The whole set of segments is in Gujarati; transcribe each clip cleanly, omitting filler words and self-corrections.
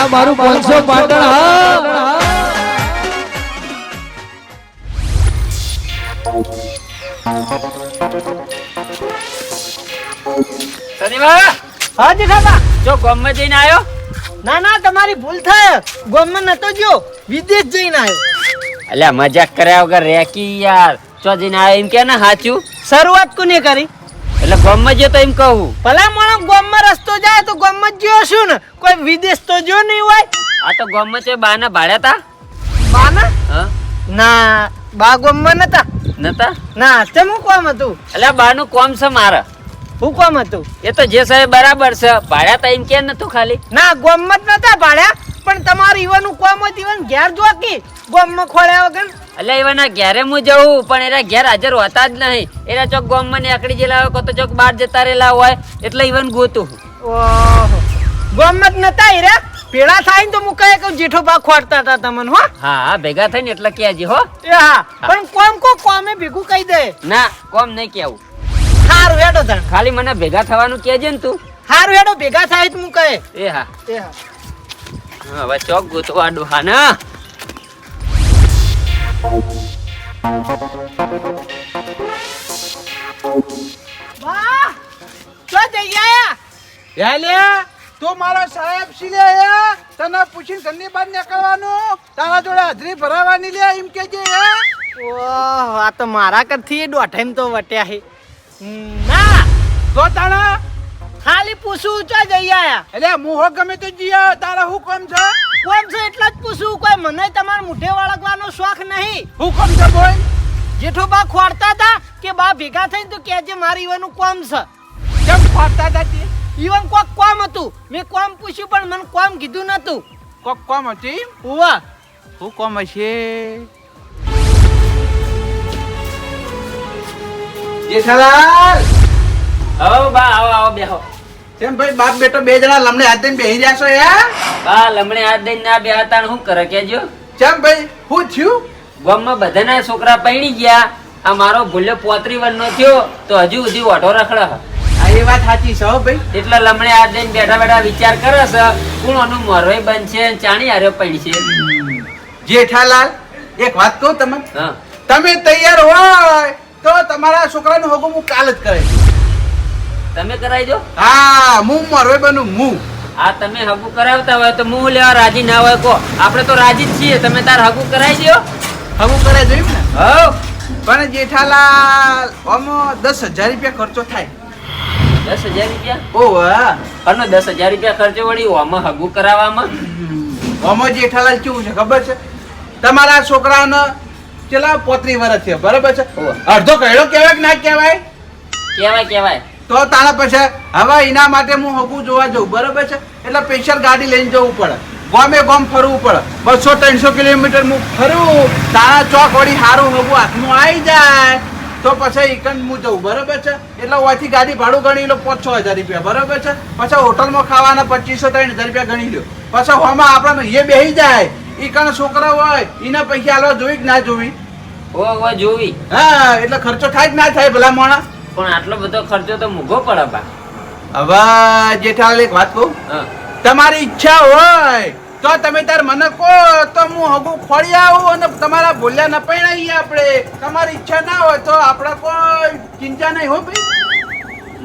આ મારું 500 પાટણ હા સનીવા હા જેઠાબા જો ગામમાં જઈને આવ્યો ના ના તમારી ભૂલ થાય ગામમાં નતો ગયો વિદેશ જઈને આવ્યો અલ્યા મજાક કર્યા વગર રેકી યાર ચો જઈને આવ્યો એમ કે ને સાચું શરૂઆત કોને કરી એટલે ગામમાં જો તો એમ કહું ભલા માણસ ગામમાં રસ્તો જાય તો ગામમાં જ ગયો છું ને કોઈ વિદેશ તો જો નહીં હોય આ તો ગામમાં છે બાના ભાડ્યા તા બાના હા ના બા ગામમાં નતા નતા ના તેમ હું કોમ હતું અલ્યા બાનું કોમ છે મારે હું કોમ હતું એ તો જે સાહેબ બરાબર છે ભાડ્યા તા એમ કે નતું ખાલી ના ગામમાં જ નતા ભાડ્યા પણ તમારું ઈવાનું કોમ હોય ઈવન ઘેર જો કે ગામમાં ખોળ્યા વગર એટલે એવાના ઘેરે હું જવું પણ એના ઘેર હાજર હોતા જ નહીં એના ચોક ગામમાં નીકળી ગયેલા હોય કો તો ચોક બહાર જતા રહેલા હોય એટલે ઈવન ગોતું ઓહો ગામમાં જ નતા રે પેડા થાય ને તો હું કહે કે જેઠો બા ખોડતા હતા તમને હો હા હા ભેગા થઈને એટલે કહેજે હો એ હા પણ કોમે ભેગું કહી દે ના કોમ નહીં કેવું હારું હેડો તણ ખાલી મને ભેગા થવાનું કહેજે ને તું હારું હેડો ભેગા થાય તો હું કહે એ હા એ હા હવે ચોક ગોતવા ડોહા ના બા તો જઈ આયા યાલે તું મારો સાહેબ સી લે તને પૂછીને ઘરની બહાર નીકળવાનું તારા જોડે હાજરી ભરાવાની લે એમ કેજે ઓહ આ તો મારા કરથી દોઢાઈમ તો વટ્યા હે ના તો તાણા ખાલી પૂછું તો જઈ આયા એટલે હું હો ગમે તો જીયા તારા હું કામ છે કોમ છે એટલા જ પૂછું કોઈ મને તમારા મુઠે વળગવાનો શોખ નહીં હું કામ છે બોય જેઠો બા ખોડતા હતા કે બા ભેગા થઈને તો કેજે મારી ઈવાનું કોમ છે કેમ ફાટતા હતા તે ઈવન કોક કોમ હતું મેં કોમ પૂછ્યું પણ મને કોમ કીધું નતું કોક કોમ હતી ઉવા હું કોમ હશે જેઠાલાલ હો બા આવો આવો બેહો કેમ ભાઈ બાપ બેટો બે જણા લમણે હાથ દઈને બેહી રહ્યા છો યાર બા લમણે હાથ દઈને ના બે હતા શું કરે કેજો કેમ ભાઈ હું થયું ગામમાં બધાના છોકરા પૈણી ગયા આ મારો ભૂલ્યો 35 વર્ષનો થયો તો હજુ સુધી ઓઢો રખડે આ એ વાત સાચી છે હો ભાઈ એટલે લમણે હાથ દઈને બેઠા બેઠા વિચાર કરે છે કોણનું મોરવાઈ બનશે ચાણી હાર્યો પડી છે જેઠાલાલ એક વાત કહું તમે હા તમે તૈયાર હોય તો તમારા છોકરાનું હગું હું કાલ જ કરાવી તમે કરાઈ દો હા હું મરવે બનું હું આ તમે હગુ કરાવતા હોય તો હું લેવા રાજી ના હોય કો આપણે તો રાજી જ છીએ તમે તાર હગુ કરાવી દો હગું કરાવી જોયું ને હવ પણ જેઠાલાલ આમાં 10,000 રૂપિયા ખર્ચો થાય 10,000 રૂપિયા ઓહ અને 10,000 રૂપિયા ખર્ચો વળી આમાં હગુ કરાવવામાં આમાં જેઠાલાલ કેવું છે ખબર છે તમારા છોકરાને ચેલા 35 વર્ષ છે બરાબર છે અડધો કહેડો કહેવાય કે ના કહેવાય કેવાય કેવાય તો તારા પછી હવે એના માટે હું હગું જોવા જઉં બરાબર છે એટલે સ્પેશિયલ ગાડી લઈને જવું પડે ગામે ગામ ફરવું પડે 200-300 કિલોમીટર હું ફરું તારા ચોક વળી સારું હગું હાથમાં આવી જાય તો પછી ઈકન હું જઉં બરાબર છે એટલે ઓથી ગાડી ભાડું ગણી લો 5-6 હજાર રૂપિયા બરાબર છે પછી હોટલમાં ખાવાના 2500-3000 રૂપિયા ગણી લો પછી હોમાં આપણે એ બેસી જાય ઈકન છોકરા હોય એના પૈસા આલવા જોઈ કે ના જોવી ઓ જોવી હા એટલે ખર્ચો થાય કે ના થાય ભલા માણસ પણ આટલો બધો ખર્ચો તો મૂઘો પડે બા હવે જેઠાલાલ એક વાત કહું હા તમારી ઈચ્છા હોય તો તમે તાર મને કહો તો હું હગું ખોળી આવું અને તમારા ભૂલ્યા ન પૈણાઈએ આપણે તમારી ઈચ્છા ના હોય તો આપણે કોઈ ચિંતા નહીં હો ભાઈ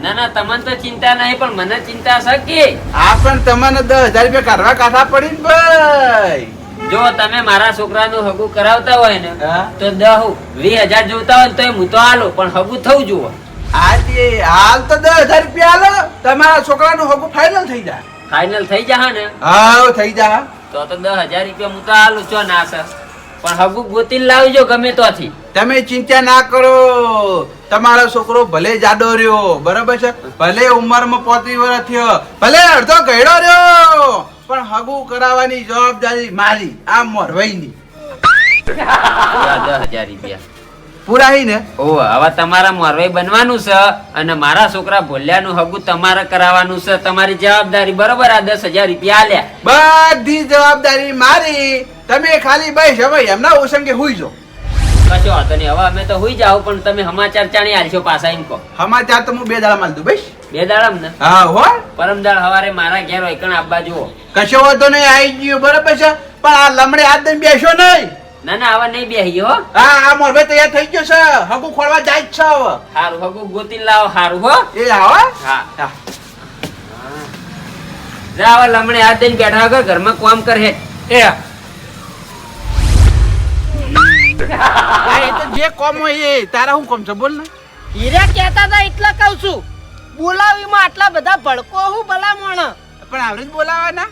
ના ના તમને તો ચિંતા નહીં પણ મને ચિંતા છે કે આ પણ તમને 10,000 રૂપિયા કાઢવા કાઢા પડી ને ભાઈ જો તમે મારા છોકરાનું હગું કરાવતા હોય ને હા? તો 10,000-20,000 જોતા હોય તો હું તો હાલો પણ હગું થવું જુઓ આજે હાલ તો 10,000 રૂપિયા હાલો તમારા છોકરાનું હગું ફાઇનલ થઈ જાય ફાઇનલ થઈ જા ને હા થઈ જાય તો 10,000 રૂપિયા હું તો હાલું છો ના છે પણ હગું ગોતીને લાવજો ગમે તોથી તમે ચિંતા ના કરો તમારો છોકરો ભલે જાડો રહ્યો બરાબર છે ભલે ઉંમરમાં 35 વર્ષ થયો ભલે અડધો ગયડો રહ્યો પણ હગું કરાવવાની જવાબદારી મારી આ મોરવાઈની 10,000 રૂપિયા પૂરા હી ને ઓ હવે તમારા મોરવાઈ બનવાનું છે અને મારા છોકરા ભોલ્યાનું હગું તમારે કરાવવાનું છે તમારી જવાબદારી બરોબર આ 10,000 રૂપિયા આલ્યા બધી જવાબદારી મારી તમે ખાલી બસ હવે એમના ઓસંગે હુઈ જો કશો વાંધો નહીં હવે અમે તો હુઈ જાવ પણ તમે સમાચાર ચાણી આલશો પાછા એમ કહો સમાચાર તો હું 2 દાડા માં દઉં બસ બે દાડામ ને હા હો પરમ દાડ હવારે મારા ઘેર એકણ આબા જુઓ. કશો વાંધો નહીં આવી ગયો બરાબર છે પણ આ લમડે હાથ દઈને બેસો નહીં. ના ના આવા નહીં બેહી હો. હા આ મોરભાઈ તૈયાર થઈ ગયો છે હગું ખોળવા જાય જ છે હવે. હારું હગું ગોતી લાવો હારું હો. એ આવો હા હા. જા હવે લમણે હાથ દઈને બેઠા વગર ઘરમાં કામ કરે. એ એ તો જે કોમ હોય એ તારા હું કોમ છે બોલ ને. હીરા કહેતા હતા એટલે કહું છું બોલાવીમાં આટલા બધા ભડકો હું ભલામણ. પણ આવડે જ બોલાવાના.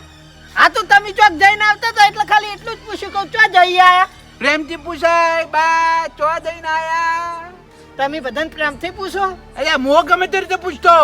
આ તો તમે ચોક જઈને આવતા હતા એટલે ખાલી એટલું જ પૂછ્યું કહું ચો જઈ આયા. પ્રેમથી પૂછાય બા ચો જઈને આયા. તમે બધાને પ્રેમથી પૂછો. અરે મો ગમે તે રીતે પૂછતો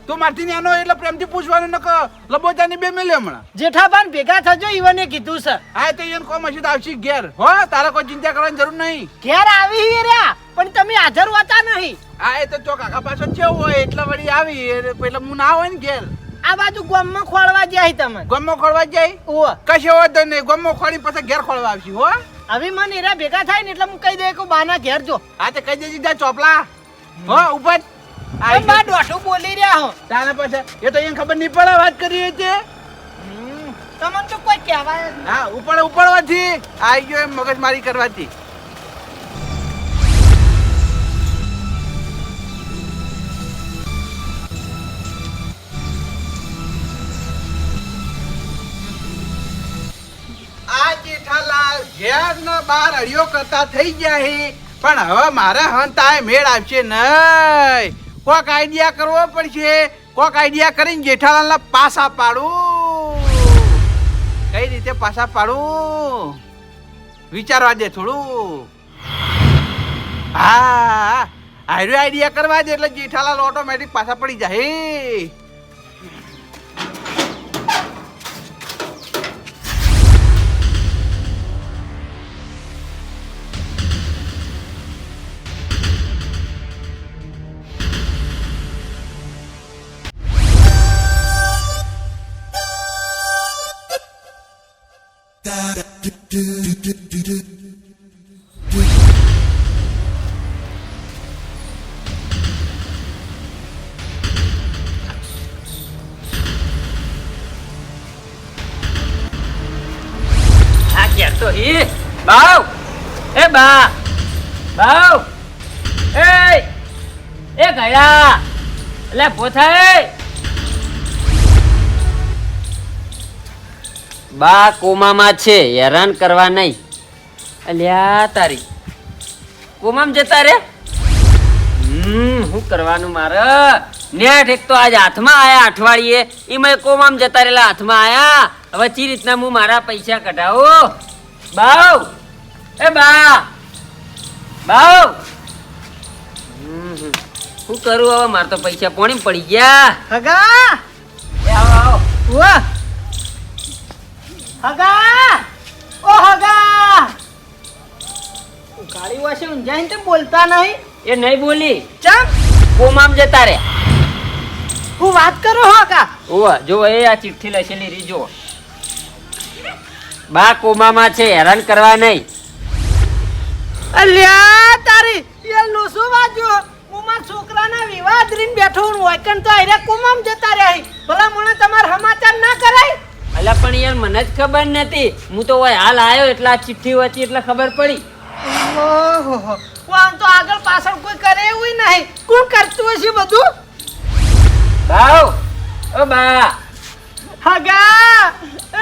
તું મારથી નાનો એટલે પ્રેમથી પૂછવાનું નક લબોચાની બે મેલે હમણાં. જેઠાબાન ભેગા થજો ઈવને કીધું છે. હા તો એને કોમ હશે તો આવશે ઘેર હો તારે કોઈ ચિંતા કરવાની જરૂર નહીં. ઘેર આવી રહ્યા પણ તમે હાજર હોતા નહીં. હા એ તો ચોક આખા પાછળ કેવું હોય એટલે વળી આવી એટલે હું ના હોય ને ઘેર. આ બાજુ ગામમાં ખોળવા જાય તમે. ગમો ખોળવા જાય ઓહ કશો વાંધો નહીં ગમો ખોળી પછી ઘેર ખોળવા આવશે હો. હવે મને હીરા ભેગા થાય ને એટલે હું કહી દે કે બાના ઘેર જો. હા તો કહી દેજી જા ચોપલા હો ઉપર બા દોઢું બોલી રહ્યા હો. તારે પછી એ તો એને ખબર નહીં પડે વાત કરી તે. તમને તો કોઈ કહેવાય જ નહીં. હા ઉપર ઉપરવાથી આવી ગયો એમ મગજમારી કરવાથી. આ જેઠાલાલ ઘેર ને બાર અડિયો કરતા થઈ ગયા હે પણ હવે મારે હંતાય મેળ આવશે નહીં. કોક આઈડિયા કરવો પડશે. કોક આઈડિયા કરીને જેઠાલાલના પાસા પાડું. કઈ રીતે પાસા પાડું વિચારવા દે થોડું. હા આઈડિયા આઈડિયા કરવા દે એટલે જેઠાલાલ ઓટોમેટિક પાસા પડી જાય. આ ઘેર તો ઈ બાવ એ બા બાવ એ ગયા એટલે પોથાય બા કોમામાં છે હેરાન કરવા નહીં. અલ્યા તારી કોમામ જતા રે. શું કરવાનું મારે નેટ એક તો આજ હાથમાં આયા અઠવાડિયે એમાં કોમામ જતા રેલા હાથમાં આયા. હવે ચી રીતના હું મારા પૈસા કઢાવો. બાવ એ બા બાવ શું કરું હવે મારે તો પૈસા પોણી પડી ગયા. હગા એ આવો આવો. વાહ હગા ઓ હગા ગાડી વાસે ઊંઝાઈને તે બોલતા નહીં. એ નહીં બોલી ચમ કોમામ જતા રે. હું વાત કરું હગા. ઓવા જો એ આ ચિઠ્ઠી લખેલી રી જો. બા કોમામાં છે હેરાન કરવા નહીં. અલ્યા તારી એ લોસો વાજો હું મારા છોકરાના વિવાહ કરીને બેઠો હું વાયકન તો આયરા કોમામ જતા રહ્યા. ભલા મને તમાર સમાચાર ના કરાય. અલા પણ યાર મને જ ખબર નથી. હું તો ઓય હાલ આવ્યો એટલે આ ચિઠ્ઠી વાંચી એટલે ખબર પડી. ઓહો આમ તો આગળ પાછળ કોઈ કરે એવું નહીં. કોણ કરતું હશે બધું? બાવ ઓ બા હગા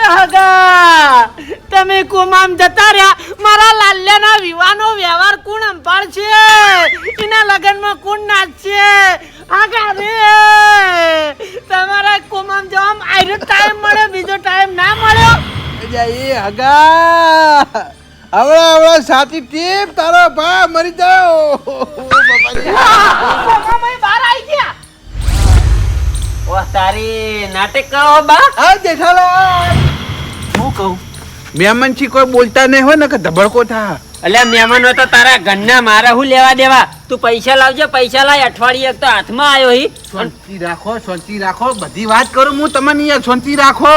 એ હગા તમે કોમામ જતા રહ્યા મારા લાલ્યાના વિવાહનો વ્યવહાર કોણ સંભાળશે? એના લગનમાં કોણ નાચશે? હગા રે તમારા કોમામ જવામાં આયરો ટાઈમ મળ્યો બીજો ટાઈમ ના મળ્યો. એ હગા આવડા સાથી ટીપ તારો ભા મરી જાઓ. કોમાભાઈ બહાર આવી ગયા. ઓ તારી નાટક કરો બા. આ જેઠાલાલ હું કહું મહેમાન થી કોઈ બોલતા નહીં હોય ને કે ધબડકો થા. અલ્યા મહેમાનો તો તારા ઘરના મારા હું લેવા દેવા. તું પૈસા લાવજે પૈસા લાય. અઠવાડિયે એક તો હાથમાં આવ્યો હી. શાંતિ રાખો બધી વાત કરું હું તમને યાર શાંતિ રાખો.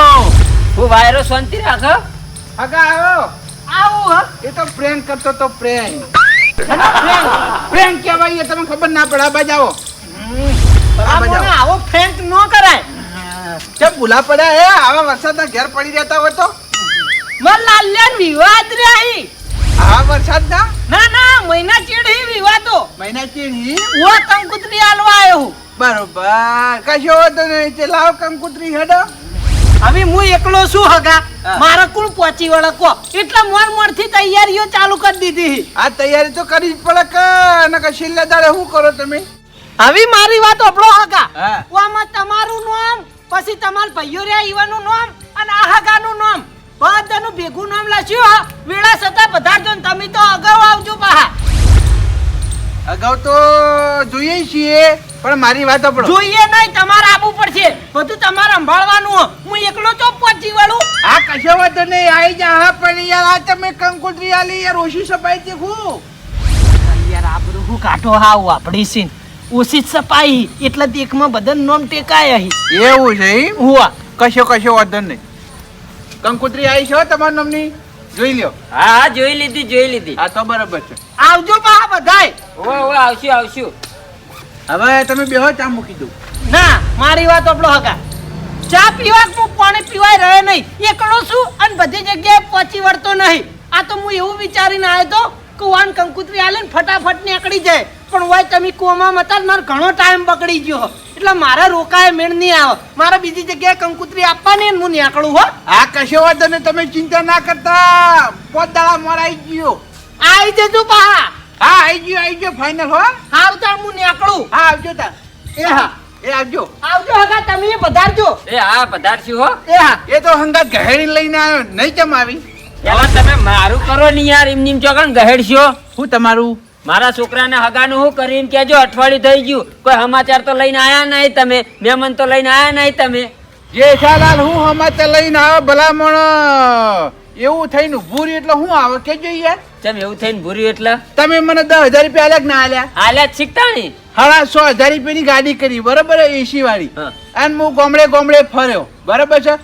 હું વાયરો શાંતિ રાખો. હગા આવો આવું હ એ તો પ્રેન્ક કરતો તો પ્રેન્ક કહેવાય તમે ખબર ના પડે આ બાજ આવો. મને આવો ફ્રેન્ક ભૂલા પડ્યા હે આવા વરસાદના ઘેર પડી રહેતા હોય તો મર લાલ્યાન વિવાદ રે આઈ આવા વરસાદના ના ના મહિના ચીડી વિવાદો મહિના ચીડી ઓ કંકુતરી આલવા આવ્યો હું. બરોબર કશો વાંધો નહીં તે લાવ કંકુતરી હેડો હવે હું એકલો છું હગા હા. મારા કુણ પહોંચી વળકો એટલે મોર થી તૈયારીઓ ચાલુ કરી દીધી આ તૈયારી તો કરવી જ પડે કે નકર છેલ્લે દાડે શું કરો તમે હવે મારી વાત ઓપડો હગા હા. ઓમાં તમારું નામ પછી તમાર ભાઈઓ રે ઈવાનું નામ અને આ હગાનું નામ બધાનું ભેગું નામ લખ્યું હા વેળા છતાં પધારજો ને તમે તો અગાઉ આવજો પાહા અગાઉ તો જોઈએ છીએ પણ મારી વાત આપણો જોઈએ નહીં તમારે આવવું પડશે બધું તમારે સંભાળવાનું હો. હું એકલો તો પહોંચી વળું આ કશો વાંધો નહીં આવી જા હા પણ યાર આ તમે કંકુતરી આલી યાર ઓછી સફાઈ દેખું યાર આબરૂ હું કાઢો હાવ આપડી સીન ઓછી જ સપાઈ એટલે દેખમાં બધાનું નામ ટેકાય અહીં એવું છે એમ? હુઆ કશો વાંધો નહીં કંકુતરી આવી છે હો તમારા નામની જોઈ લ્યો હા હા જોઈ લીધી આ તો બરાબર છે આવજો પાહા બધાય ઓવે આવશું હવે તમે બેહો ચા મૂકી દઉં ના મારી વાત આપણો હકા ચા પીવા હું પાણી પીવાય રહ્યો નહીં એકલો છું અને બધી જગ્યાએ પહોંચી વળતો નહીં આ તો હું એવું વિચારીને આવ્યો તો કે વાન કંકુતરી આલે ને ફટાફટ નીકળી જાય પણ હોય તમે કોમાં મતા મારો ઘણો ટાઈમ બગડી ગયો એટલે મારા રોકાય મેળ નહીં આવે મારે બીજી જગ્યાએ કંકુતરી આપવાની ને હું નીકળું હો આ કશો વાંધો નહીં તમે ચિંતા ના કરતા પોત દાડા મોર આવી ગયો આવી જજો પાહા હા આવી ગયો ફાઇનલ હો હાલ તાર હું નીકળું હા આવજો તાર એ હા એ આવજો આવજો હકા તમે પધારજો એ હા પધારશું હો એ હા એ તો હંગાત ગહેડી લઈને આવ્યો નહીં કેમ આવી પેલા તમે મારું કરો ને યાર એમ ચોકણ ગહેડશો હું તમારું મારા છોકરાને હગાનું હું કરીને કેજો અઠવાડિયું થઈ ગયું કોઈ સમાચાર તો લઈને આયા નહીં તમે મહેમાન તો લઈને આયા નહીં તમે જેઠાલાલ હું હમાતે લઈને આવે ભલામણ એવું થઈને ઊભું રહ્યું એટલે હું આવે કેજો યાર ચમ એવું થઈને ભૂર્યું એટલે તમે મને 10,000 રૂપિયા આલ્યા કે ના આલ્યા આલ્યા જ શીખતા ને 1,500 રૂપિયાની ગાડી કરી બરાબર એસી વાળી હા. અને હું ગામડે ફર્યો બરાબર છે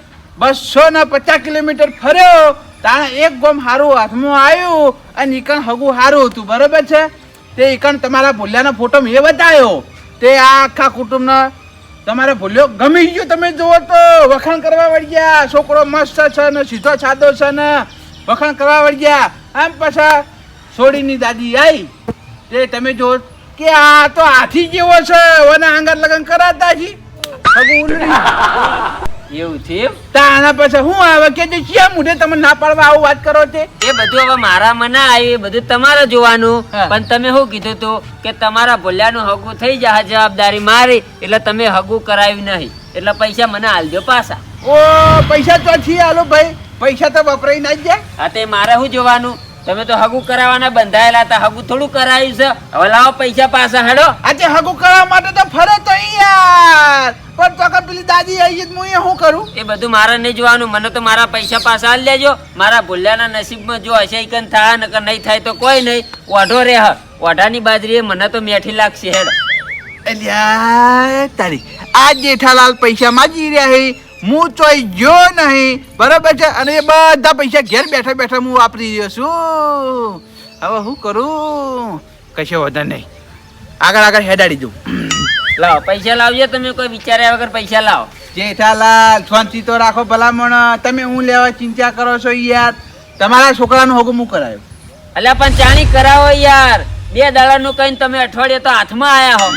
250 કિલોમીટર ફર્યો તાણે એક ગોમ હારું હાથમાં આવ્યું અને ઈકણ હગું હારું હતું બરાબર છે તે ઈકણ તમારા ભૂલ્યાનો ફોટો મેં બતાવ્યો તે આ આખા કુટુંબને તમારે ભૂલ્યો ગમી ગયો તમે જુઓ તો વખાણ કરવા વળ્યા છોકરો મસ્ત છે ને સીધો સાદો છે ને વખાણ કરવા વળ્યા આમ પાછા છોડીની દાદી આવી તે તમે જો કે આ તો હાથી જેવો છે ઓના આંગર લગન કરાતા છી હગું નહીં એવું થયું તાના પછી હું આવે કે જે ક્યાં મુઢે તમે ના પાડવા આવું વાત કરો તે એ બધું હવે મારા મને આવ્યું એ બધું તમારે જોવાનું હા. પણ તમે શું કીધું તું કે તમારા ભોલ્યાનું હગું થઈ જાય જવાબદારી મારી એટલે તમે હગું કરાવ્યું નહીં એટલે પૈસા મને આલજો પાછા ઓ પૈસા તો છી આલો ભાઈ પૈસા તો વપરાઈ ના જ જાય હા તે મારે શું જોવાનું તમે તો હગું કરાવવાના બંધાયેલા હતા હગું થોડું કરાવ્યું છે હવે લાવો પૈસા પાછા હેડો આજે હગું કરવા માટે તો ફરે તો ઈ યાર પણ તો કે પેલી દાદી આવી જ હું અહીંયા શું કરું એ બધું મારે નહીં જોવાનું મને તો મારા પૈસા પાછા આલી લેજો મારા ભોલ્યાના નસીબમાં જો હશે ઈકન થાય નકર નહીં થાય તો કોઈ નહીં ઓઢો રે ઓઢાની બાજરી મને તો મેઠી લાગશે હેડ અલ્યા તારી આ જેઠાલાલ પૈસા માંગી રહ્યા હે હું ચોઈ ગયો નહીં બરાબર છે અને એ બધા પૈસા ઘેર બેઠા બેઠા હું વાપરી રહ્યો છું હવે શું કરું કશો વધે નહીં આગળ હેડાડી દઉં લાવો પૈસા લાવજો તમે કોઈ વિચાર્યા વગર પૈસા લાવો જેઠાલાલ શાંતિ તો રાખો ભલામણ તમે હું લેવા ચિંતા કરો છો યાર તમારા છોકરાનું હગું હું કરાયો અલ્યા પણ ચાણી કરાવો યાર 2 દાડાનું કહીને તમે અઠવાડિયે તો હાથમાં આયા હો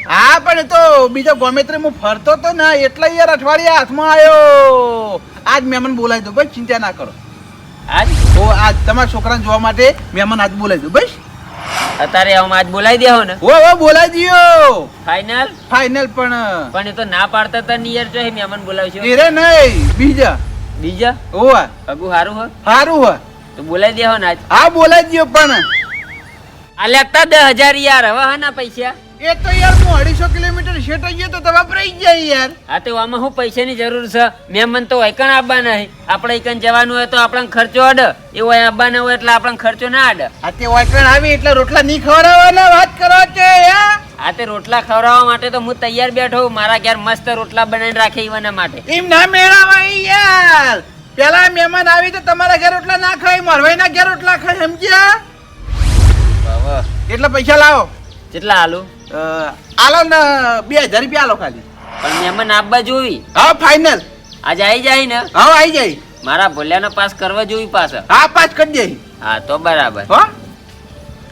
હા પણ એ તો બીજો ગોમેત્રે હું ફરતો તો ને એટલે યાર અઠવાડિયા હાથમાં આવ્યો આજ મહેમાન બોલાવી દો બસ ચિંતા ના કરો આજ તો આજ તમારા છોકરાને જોવા માટે મહેમાન આજ બોલાવી દો બસ અત્યારે હું આજ બોલાવી દેહો ને ઓ બોલાવી દો ફાઇનલ ફાઇનલ પણ પણ એ તો ના પાડતા તા નિયર જો મહેમાન બોલાવશો એરે નહીં બીજા બીજા ઓવા હગું સારું હો સારું હોય તો બોલાવી દેહો ને આજ હા બોલાવી દો પણ આ લેતા 10,000 યાર હવે હા ના પૈસા એ તો યાર હું 250 કિલોમીટર શેટ ગયો તો વપરાઈ જાય યાર હા તો આમાં શું પૈસાની જરૂર છે મહેમાન તો વૈકણ આપવા નહીં આપણે એકન જવાનું હોય તો આપણને ખર્ચો અડે એ હોય આપવાના હોય એટલે આપણને ખર્ચો ના અડે આ તે વાટણ આવી એટલે રોટલા નહીં ખવડાવવાના વાત કરો છે યાર આ તે રોટલા ખવડાવવા માટે તો હું તૈયાર બેઠો છું. મારા ઘેર મસ્ત રોટલા બનાવીને રાખે એવાના માટે એમ ના મેળાવાય યાર પેલા મહેમાન આવી તો તમારા ઘેર રોટલા ના ખાય મરવાઈના ઘેર રોટલા ખાય સમજ્યા એટલા પૈસા લાવો કેટલા આલુ આલો ને 2,000 રૂપિયા આલો ખાલી પણ મહેમાન આપવા જોવી હા ફાઇનલ આજે આવી જાય ને હા આવી જાય. મારા ભોલ્યાનો પાસ કરવા જોઈ પાછા. હા પાસ કરી દે. હા તો બરાબર. હો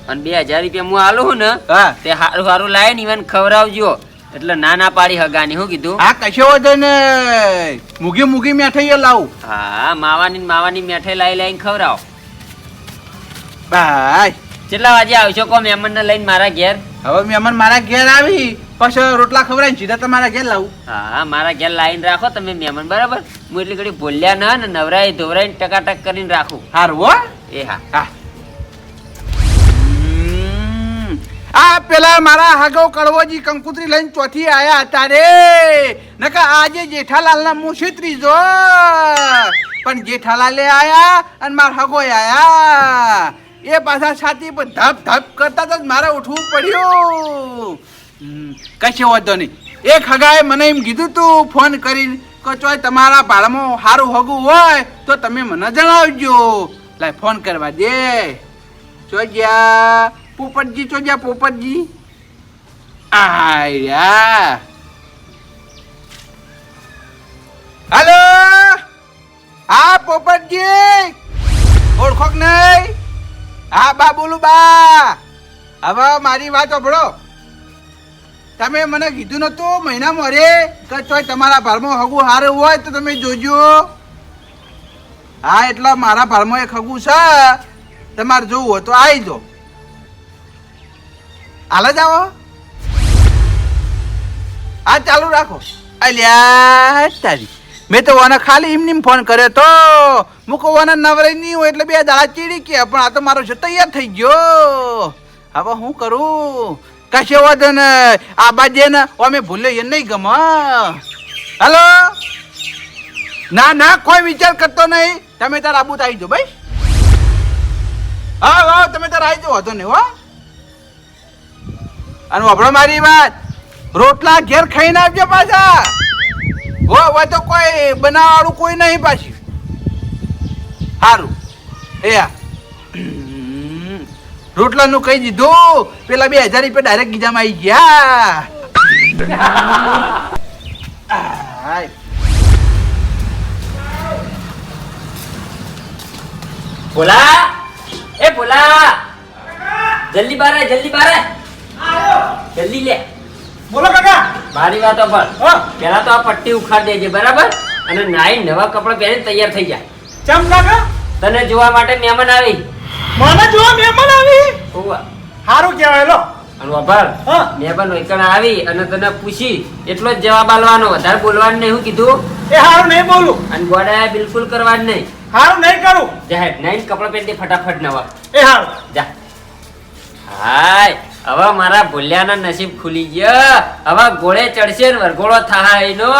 અને 2000 રૂપિયા હું આલું છું ને હા તે હારું હારું લાય ને ઈવન ખવડાવજો. એટલે ના પાડી હગાની. શું કીધું? આ કશો વધે ને મૂગી મેઠાઈ લાવું. હા માવાની મેઠાઈ લાઈને ખવડાવો. બાય. કેટલા વાગે આવશો કો મહેમાન ને લઈને મારા ઘેર? હવે મહેમાન મારા ઘેર આવી પછી રોટલા ખવડાવીને સીધા તમારા ઘેર લાવું. હા મારા ઘેર લાઈન રાખો તમે મહેમાન, બરાબર? હું એટલી ઘડી ભૂલ્યા ના ને નવરાઈ ધોવરાઈને ટકાટક કરીને રાખું. હારું હો. એ હા. હા આ પેલા મારા હાગો કડવોજી કંકુતરી લઈને ચોથી આયા હતા રે. નકા આજે જેઠાલાલ ના મું છેતરી જો. પણ જેઠાલાલે આયા અને મારા હાગો આયા. એ પાછા છાતી પર ધપ કરતા તો મારે ઉઠવું પડ્યું. કશો વાંધો નહીં. એક હગાએ મને એમ કીધું તું ફોન કરીને કે ચોય તમારા ભાડામાં સારું હગું હોય તો તમે મને જણાવજો. લાય ફોન કરવા દે. ચોજ્યા પોપટજી, ચોજ્યા પોપટજી. આયા હાલો. હા પોપટજી ઓળખો કે નહીં? હા બા બોલું બા. હવે મારી વાત સાંભળો. તમે મને કીધું નતું મહિનામાં રે કે ચોય તમારા ભારમાં હગું સારું હોય તો તમે જોજો. હા એટલે મારા ભારમાં એક હગું છે, તમારે જોવું હોય તો આવી જાઓ. હાલ જ આવો. હા ચાલુ રાખો. અલ્યા તારી મેં તો ઓને ખાલી એમને ફોન કર્યો તો મૂકો ઓને નવરાઈ નહીં હોય એટલે 2 દાડા ચીડી કે પણ આ તો મારો છે તૈયાર થઈ ગયો. હવે હું કરું? કશે વાંધો ને આ બાજે ને અમે ભૂલે એ નહીં ગમે. હલો ના કોઈ વિચાર કરતો નહીં. તમે તાર આબુ આવી જાઓ ભાઈ. હા તમે તાર આવી જાઓ હતો ને. હો અને વાપરો મારી વાત, રોટલા ઘેર ખાઈને આવજો પાછા. હો તો કોઈ બનાવવાળું કોઈ નહીં પાછું. સારું એ રોટલાનું કહી દીધું. પેલા 2000 રૂપિયા ડાયરેક્ટ ગીજામાં આવી ગયા. ભોલા, એ ભોલા, જલ્દી બાર આય, જલ્દી લે. બોલો કાકા. મારી વાતો પર પેલા તો આ પટ્ટી ઉખાડ દેજે, બરાબર? અને નાઈ નવા કપડા પહેરીને તૈયાર થઈ જા. ચમ કાકા? તને જોવા માટે મહેમાન આવી. મને જોવા મહેમાન આવી? હોવા. સારું કહેવાય લો. અને વાપર મહેમાન એકણ આવી અને તને પૂછી એટલો જ જવાબ આલવાનો, વધારે બોલવાનું નહીં. શું કીધું? એ સારું નહીં બોલું. અને ગોડા બિલકુલ કરવાનું નહીં. સારું નહીં કરું. જા હેડ નાઈ કપડા પહેરી ફટાફટ નવા. એ સારું જા. હાય હવે મારા ભૂલ્યાના નસીબ ખુલી ગયા. હવે ગોળે ચડશે ને વરઘોડો થાહા એનો.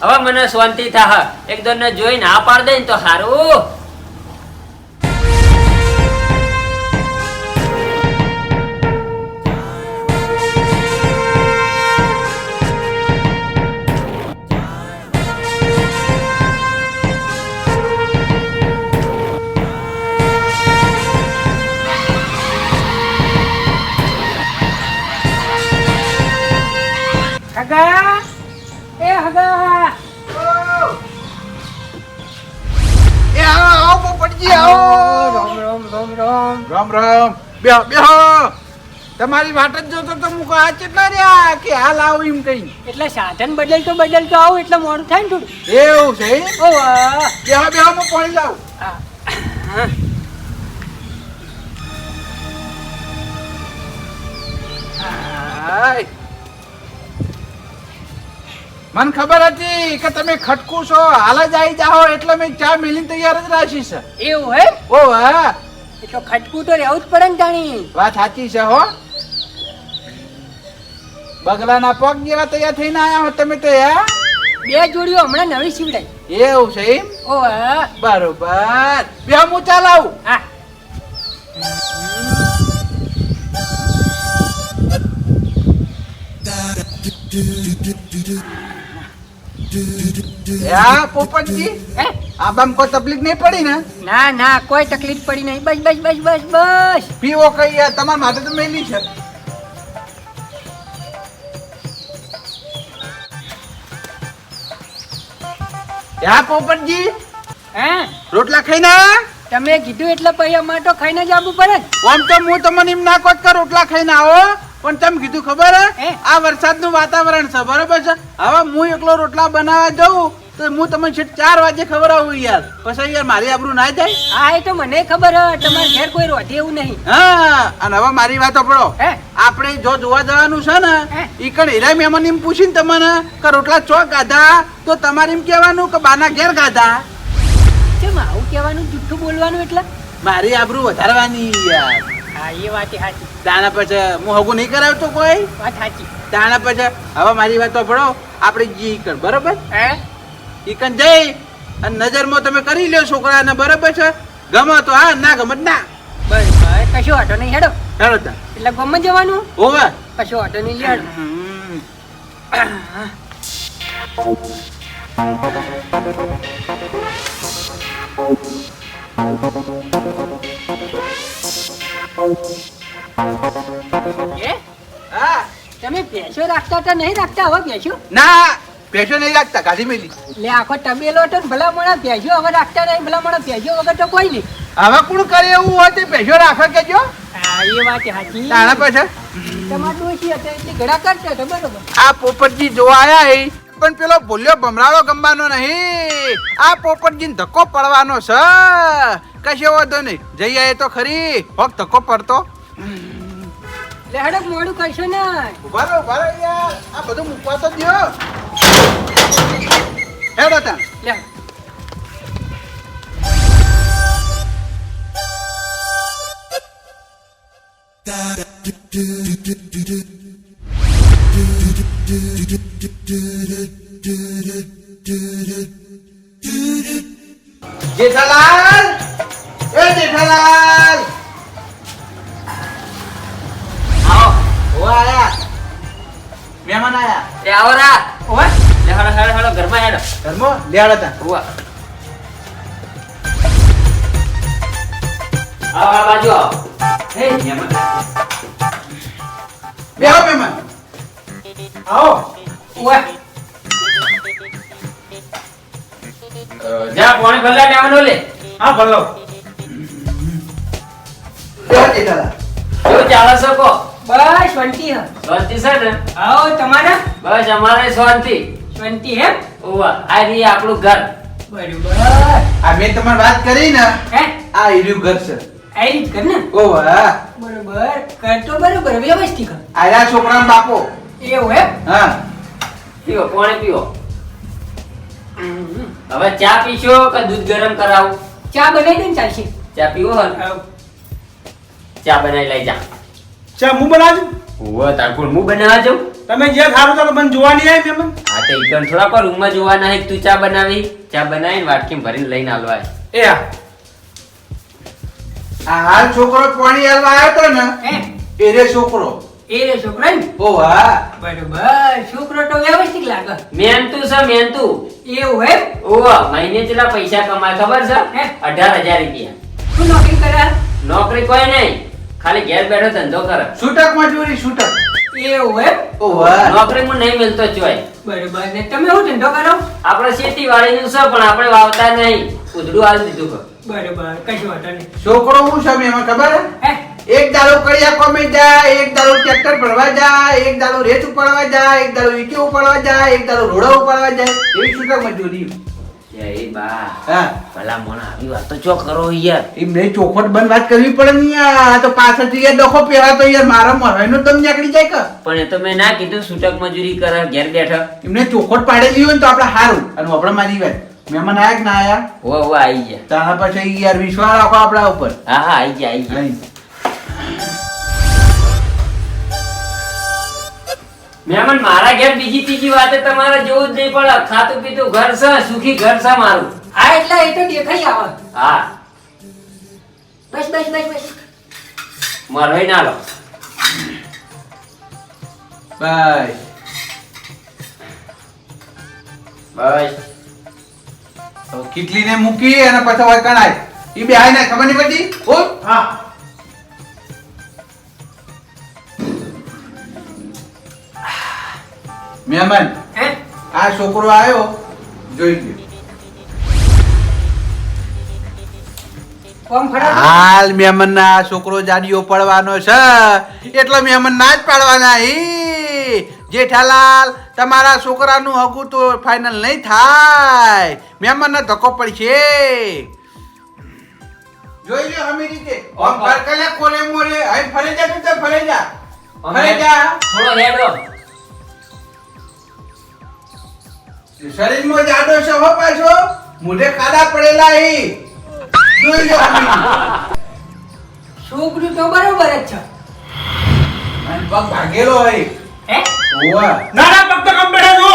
હવે મને શાંતિ થાહ. એકદમ ને જોઈને આ પાડ દે ને તો સારું. હગા, એ હગા. એ આવો પોપટજી આવો. રામ રામ. બેહો. તમારી વાટ જ જોતો તો મુકો આ કેટલા રહ્યા કે હાલ આવો એમ કઈ. એટલે સાધન બદલતો આવું એટલે મોડું થાય ને થોડું. એવું છે? ઓ વાહ. બેહો હું પાણી લાવું. હાય. મને ખબર હતી કે તમે ખટકું છો, હાલ જ આવી જાઓ એટલે મેં ચા મેલીને તૈયાર જ રાખી છે. એવું હે? ઓ હા એટલે ખટકું તો રહેવું જ પડે ને તાણી. વાત સાચી છે હો. બગલાના પગ જેવા તૈયાર થઈને આયા હો તમે તો. 2 જોડીઓ હમણાં નવી સીવડાઈ. એવું છે એમ? ઓ હા. બરોબર. બે હું ચા લાવું. હા. પોપટજી આબામ કોઈ તકલીફ નહીં પડી ને? ના કોઈ તકલીફ પડી નહીં. બસ પીવો કઈ યાર, તમારા માટે તો મેલી છે. હા પોપટજી હે રોટલા ખાઈને આયા? તમે કીધું એટલે પછી અમારે તો ખાઈને જ આવવું પડે ને. આમ તો હું તમને એમ ના કહું કે રોટલા ખાઈને આવો, પણ તમે કીધું ખબર હે હે? આ વરસાદનું વાતાવરણ છે બરોબર છે. હવે હું એકલો રોટલા બનાવવા જાઉં તો હું તમને છેક 4 વાગે ખબર આવું યાર, પછી યાર મારી આબરૂ ના જાય. હા એ તો મને ખબર હે તમારે ઘેર કોઈ રોધે એવું નહીં. હા અને હવે મારી વાત સાંભળો, હે આપણે જો જોવા જવાનું છે ને હે? ઈ કણ હીરા મહેમાન એમ પૂછીને તમને કે રોટલા ચો ગાધા, તો તમારે એમ કહેવાનું કે બાના ઘેર ગાધા. કેમ આવું કહેવાનું, જુઠ્ઠું બોલવાનું એટલે? મારી આબરૂ વધારવાની યાર. હા એ વાત સાચી, દાણા પછી હું હગું નહીં કરાવતો કોઈ. વાત સાચી. દાણા પછી હવે મારી વાત સાંભળો, આપણે જી ઈ કણ બરોબર, હે ઈ કણ જઈ અને નજરમાં તમે કરી લ્યો છોકરાને બરોબર છે. ગમે તો હા, ના ગમે તો ના. બસ કશો વાંધો નહીં, હેડો. હેડો તા. એટલે ગમમાં જવાનું, હોવે. કશો વાંધો નહીં, હેડો. હમ. એ હા તમે ભેંસો રાખતા હતા નહીં રાખતા હવે ભેંસો? ના પેશો નહીં રાખતા, કાઢી મેલી. લે આખો ટમેલો હતો ને ભલા મોણા ભેંસો હવે રાખતા નહીં, ભલા મોણા ભેંસો વગર તો કોઈ નહીં. હવે કોણ કરે એવું હોય તે પેશો રાખે કેજો. હા એ વાત સાચી. દાણા પછી તમારે ડોશી હતા એટલે ઘડા કરતા હતા બરોબર. આ પોપટજી જોવા આયા એ પણ પેલો ભૂલ્યો ભમરાળો ગમવાનો નહીં, આ પોપટજીને ધક્કો પડવાનો છે. કશો વાંધો નહીં, જઈ આયે તો ખરી. હોક ધક્કો પડતો. લે હેડો મોડું કરશો ને. ઉભા રહો યાર, આ બધું મૂકવા તો દ્યો. હેડો તા. લે જેઠાલાલ, એ જેઠાલાલ. આવો ઓ આયા મહેમાન આયા. લે આવો રા. ઓય લે હેડો હેડો હેડો ઘરમાં હેડો. ધર્મો લેડો તા. ઉવા આવો આ બાજુ આવો. હે મહેમાન. બેહો મહેમાન. આવો. ઓય જા પાણી ભરલા લેવાનો લે. હા ભલો. બેહો જેઠાલાલ. કેવું ચાલે છે કો? બસ શાંતિ હે. શાંતિ છે ને? આવો તમારે બસ અમારે શાંતિ. શાંતિ હે. ઉવા આ રહી આપણું ઘર. બરોબર. આ મેં તમારી વાત કરી ને, હે આ હીર્યું ઘર છે. આ રીત કર ને. ઓ વાહ. બરોબર કર તો બરોબર વ્યવસ્થિત કર. આયા છોકરાનો બાપો. એવું હે. હા પીવો પાણી પીવો. હવે ચા પીશો કે દૂધ ગરમ કરાવું? ચા બનાવી દે ને ચાલશે. ચા પીવો હે? ચા બનાવી લઈ જા. ચા હું બનાવજો. ઉવા તારકુલ હું બનાવવા જાઉં? તમે જે ખારું તો મને જોવા નહીં આવી મહેમાન. આ તો ઈકણ થોડા પર રૂમમાં જોવાના હે કે તું ચા બનાવી. ચા બનાવીને વાટકીમાં ભરીને લઈને આલવાય. એ હા આ હાલ છોકરો પાણી હાલવા આવ્યો તો ને, હે એ રે છોકરો. એ રે છોકરા ને. ઓ વાહ. બરોબર છોકરો તો વ્યવસ્થિત લાગે. મહેનતું છે મહેનતું. એવું હે. ઓવા મહિને કેટલા પૈસા કમાય ખબર છે? હે? 18,000 રૂપિયા. શું નોકરી કરે? નોકરી કોઈ નહીં, ખાલી ઘેર બેઠો ધંધો કરે. છૂટક મજૂરી છૂટક. એવું હે. ઓ વાહ. નોકરી માં નહીં મિલતો ચોય. બરોબર ને તમે શું ધંધો કરો? આપણે ખેતીવાડીનું છે પણ આપણે વાવતા નહીં, ઉધડું આલી દીધું છે. બરોબર કશું વાંધો નહીં. છોકરો હું છે એમાં ખબર હે? હે એક દાડો કડિયા કોમે જાય, એક દાડો ટ્રેક્ટર ભરવા જાય, એક દાડો રેત ઉપાડવા જાય, એક દાડો ઈંટો ઉપાડવા જાય, એક દાડો રોડા ઉપાડવા જાય. એવી છૂટક મજૂરી. એ બા હા ભલા મોણા આવી વાત તો ચો કરો યાર. એમને ચોખવટ બંધ વાત કરવી પડે ને યાર. આ તો પાછળથી યાર ડખો પહેરા તો યાર મારા મરવાનો દમ નીકળી જાય કે. પણ એ તો મેં ના કીધું છૂટક મજૂરી કરે ઘેર બેઠા. એમને ચોખવટ પાડેલી હોય ને તો આપણે સારું. અને આપણે મારી વાત મહેમાન આયા કે ના આયા? હો હો આઈ ગયા. તારા પછી યાર વિશ્વાસ રાખો આપણા ઉપર. હા હા આઈ ગયા આઈ ગયા. નહીં. મહેમાન મારા ઘેર બીજી ત્રીજી વાતે તમારે જોવું જ નહીં પડે. ખાતું પીતું ઘર છે, સુખી ઘર છે મારું. હા એટલે એ તો દેખાઈ આવે. હા બસ બસ બસ બસ. મારો ના લો. બસ બસ તો કેટલીને મૂકી અને પછી વળકણાય. ઈ બે આઈને ખબર નહીં પડતી. ઓ હા મહેમાન હે આ છોકરો આવ્યો જોઈ લ્યો. કોમ ફરા હાલ મહેમાન ના છોકરો જાડીઓ પડવાનો છે એટલે મહેમાન ના જ પાડવાના ઈ જેઠાલાલ તમારા છોકરાનું હગું તો ફાઇનલ નહીં થાય મહેમાન ને ધક્કો પડશે જોઈ લો અમે રીતે ઓમ ભરકલે કોલે મોરે આઈ ફરે જા તું તો ફરે જા ફરે જા થોડો હેડો શરીરમાં જાડો છે હો પાછો મુઢે કાદા પડેલા ઈ જોઈ લો અમે છોકરું તો બરોબર જ છે અને પગ ભાગેલો હોય હે ઓવા ના ના પગ તો કમ્પ્લીટ જો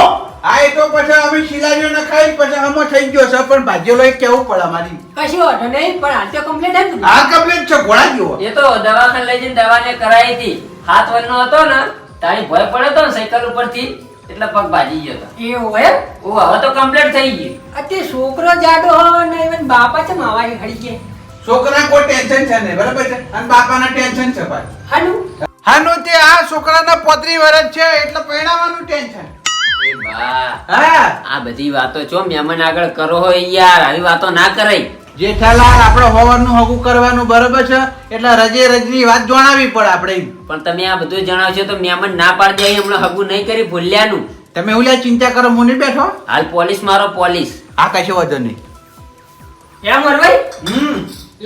આ એ તો પછી અમે શિલાજીઓ ન ખાઈ પછી હમો થઈ ગયો છે પણ ભાજેલો એ કેવું પડે મારી કશી વાંધો નહીં પણ હાલ તો કમ્પ્લીટ હે ને આ કમ્પ્લીટ છે ઘોડા જેવો એ તો દવાખાને લઈ જઈને દવાને કરાવી હતી 7 વર્ષનો હતો ને તારી ભય પડ્યો તો ને સાયકલ ઉપરથી એટલે પગ ભાજી ગયો હતો એવું હે ઓ હવે તો કમ્પ્લીટ થઈ ગયું અત્યારે છોકરો જાડો હોય ને even બાપા છે માવાની ખડી છે છોકરા કોઈ ટેન્શન છે નહીં બરાબર છે અને બાપાના ટેન્શન છે ભાઈ હાનું હાનું તે આ છોકરાના 35 વર્ષ છે એટલે પરણાવવાનું ટેન્શન એ બા હા આ બધી વાતો છો મહેમાન આગળ કરો હોય યાર આવી વાતો ના કરાય જેઠાલાલ આપણે હોવાનું હગું કરવાનું બરાબર છે એટલે રજે રજની વાત જણાવવી પડે આપણે પણ તમે આ બધું જણાવશો તો મહેમાન ના પાડી જાય હમણાં હગું નહીં કરી ભૂલ્યાનું તમે ઓલા ચિંતા કરો હું નહીં બેઠો હાલ પોલીસ મારો પોલીસ આ કશો વાંધો નહીં એમ હરભાઈ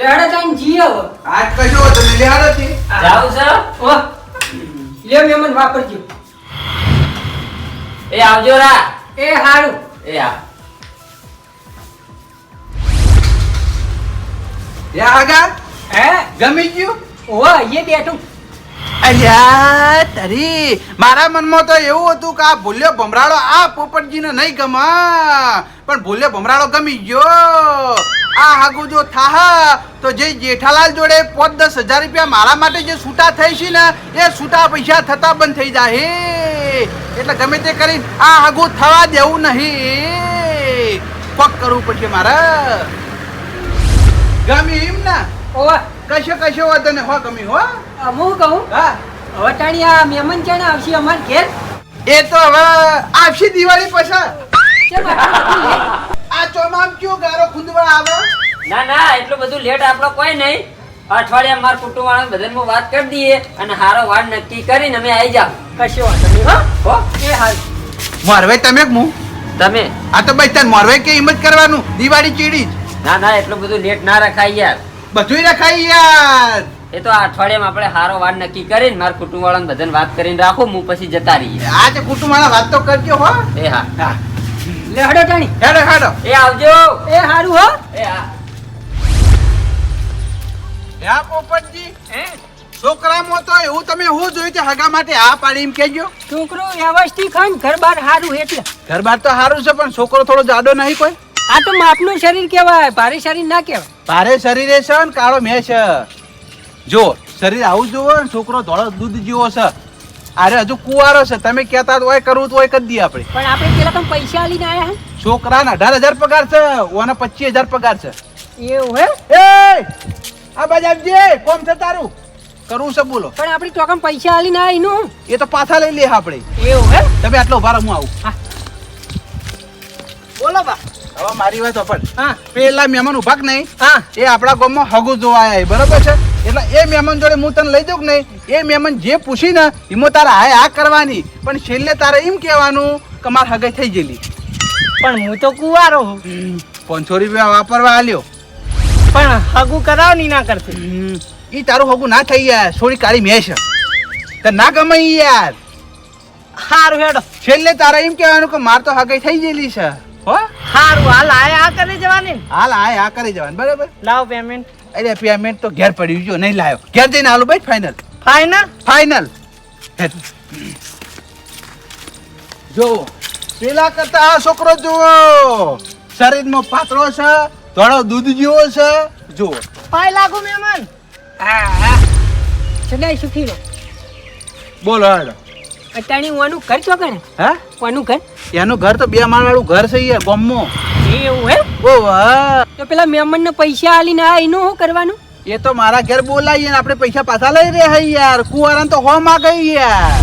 લેડો તાઈન જી આવો આજ કશો વાંધો નહીં લેહાડો છે જાવ સર ઓ લે મહેમાન વાપરજો એ આવજો રા એ હારું એ આ યા આગા હે ગમી ગયું ઓ એ બેઠું અલ્યા તારી મારા મનમાં તો એવું હતું કે આ ભૂલ્યો ભમરાળો આ પોપટજીને નહીં ગમે પણ ભૂલ્યો ભમરાળો ગમી ગયો આ હાગુ જો થાહ તો જે જેઠાલાલ જોડે 5-10 હજાર રૂપિયા મારા માટે જે છૂટા થઈ છે ને એ છૂટા પૈસા થતા બંધ થઈ જાય એટલે ગમે તે કરી આ હાગુ થવા દેવું નહીં પક કરવું પડશે મારે ગમી એમ ના ઓ કશો વાંધો ને હો ગમી હો હું કહું હા હવે તાણી આ મહેમાન છે ને આવશે અમાર ઘેર એ તો હવે આવશે દિવાળી પછી કેમ આટલું બધું લેટ? આ ચોમામ કયો ગારો ખુંદવા આવે ના ના એટલું બધું લેટ આપણો કોઈ નહીં અઠવાડિયા માર કુટુંબ વાળા બધાને વાત કરી દઈએ અને હારો વાર નક્કી કરીને અમે આવી જાવ કશો વાંધો નહીં હો હો એ હાલ મોરવે તમે કે હું તમે આ તો ભાઈ તને મોરવે કે હિંમત કરવાનું દિવાળી ચીડી જ ના ના એટલું બધું લેટ ના રખાય યાર બધુંય રખાય યાર એ તો આ અઠવાડિયામાં આપણે હારો વાર નક્કી કરીને માર કુટુંબ વાળાને બધાને વાત કરીને રાખો હું પછી જતા રહીએ આ જે કુટુંબ વાળા વાત તો કરજો હો એ હા હા લેડો તાણી હેડો હેડો એ આવજો એ હારું હો એ હા યા પોપટજી છોકરામાં તો એવું તમે હું જોયું છે હગા માટે આ પાડી એમ કેજો છોકરો વ્યવસ્થિત ખાન ઘર બાર હારું એટલે ઘર બાર તો સારું છે પણ છોકરો થોડો જાડો નહીં કોઈ આ તો માપનું શરીર કહેવાય ભારે શરીર ના કહેવાય ભારે શરીરે છે ને કાળો મેં છે જો શરીર આવું જોવો ને છોકરો ધોળો દૂધ જેવો છે અરે હજુ કુવારો છે તમે કહેતા હોય કરવું તો હોય કરી દઈએ આપણે પણ આપણે પેલા કમ પૈસા આલીને આયા હે છોકરાને 18,000 પગાર છે ઓને 25,000 પગાર છે એવું હે એ આ બજાવજે કોમ છે તારું કરવું છે બોલો પણ આપણે તો કમ પૈસા આલીને આયા એનું એ તો પાછા લઈ લે આપણે એવું હે તમે આટલો ઉભા રહો હું આવું હા બોલો બા હવે મારી વાત પણ હા પેલા મહેમાન ઉભા કે નહીં હા એ આપણા ગામમાં હગું જોવા આયા બરોબર છે એટલે એ મહેમાન જોડે હું તને લઈ દઉં કે નહીં એ મહેમાન જે પૂછી ને એમાં તારે હાય આ કરવાની પણ છેલ્લે તારે એમ કહેવાનું કે મારે હગાઈ થઈ ગયેલી પણ હું તો કુવારો હું 500 રૂપિયા વાપરવા આલ્યો પણ હગું કરાવની ના કરતી ઈ તારું હગું ના થઈ યાર થોડી કાળી મેશ તો ના ગમે ઈ યાર હારું હેડો છેલ્લે તારે એમ કહેવાનું કે માર તો હગાઈ થઈ ગયેલી છે હો હારું હાલ આયા આ કરી જવાની ને હાલ હાય આ કરી જવાનું બરાબર લાવ પેમેન્ટ અરે પેમેન્ટ તો ઘેર પડ્યું જો નહીં લાયો ઘેર જઈને હાલું ભાઈ ફાઇનલ ફાઈનલ ફાઇનલ જો પેલા કરતા આ છોકરો જુઓ શરીરમાં પાતળો છે થોડો દૂધ જેવો છે જુઓ પાય લાગુ મહેમાન હા હા સદાય સુખી રહો બોલો હાલો અટાણી વાનું ઘર છો કણે હા વાનું ઘર એનું ઘર તો 2 માળ વાળું ઘર છે યાર ગામમાં એવું હે ઓ વાહ તો પેલા મહેમાન ને પૈસા આલીને આ એનું શું કરવાનું એ તો મારા ઘેર બોલાવીએ ને આપણે પૈસા પાછા લઈ રહ્યા યાર કુવારાને તો હો માં ગઈ યાર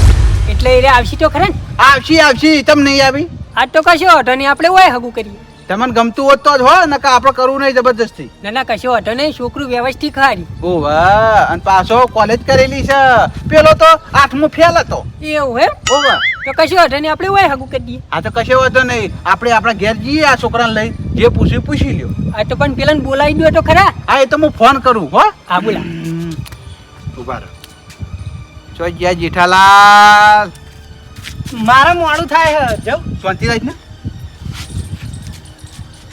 એટલે એ આવશી તો ખરા ને આવશી આવશી તમ નહીં આવી આ તો કશો હતો ને આપણે હોય હગું કરીએ તમને ગમતું હોત તો જ હો નકા આપણે કરવું નહીં જબરજસ્તી. ના ના કશો વાંધો નહીં, છોકરું વ્યવસ્થિત ખારી. ઓ વાહ, અને પાછો કોલેજ કરેલી છે. પેલો તો 8મું ફેલ હતો. એવું હે? ઓ વાહ, તો કશો વાંધો નહીં, આપણે હોય હગું કરી દઈએ. આ તો કશો વાંધો નહીં. આપણે આપણા ઘેર જઈએ આ છોકરાને લઈ, જે પૂછી લ્યો. આ તો પણ પેલા બોલાવી દો તો ખરા. હા, એ તો હું ફોન કરું હો. હા બોલા. ઉભા રહો. જો જ્યાં જેઠાલાલ મારા મોડું થાય હે, જાઉં. શાંતિ રાખ ને.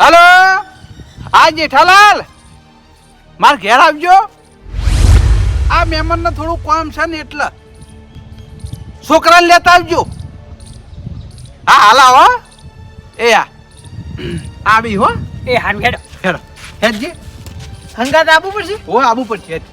હાલો, આ જેઠાલાલ માર ઘેર આવજો. આ મહેમાન ને થોડું કામ છે ને એટલે છોકરાને લેતા આવજો. હા હાલ આવો. એ આવી હો. એ હારું હેડો. હેડો હેડજી. હંગાત આપવું પડશે. હો આવવું પડશે હેડ.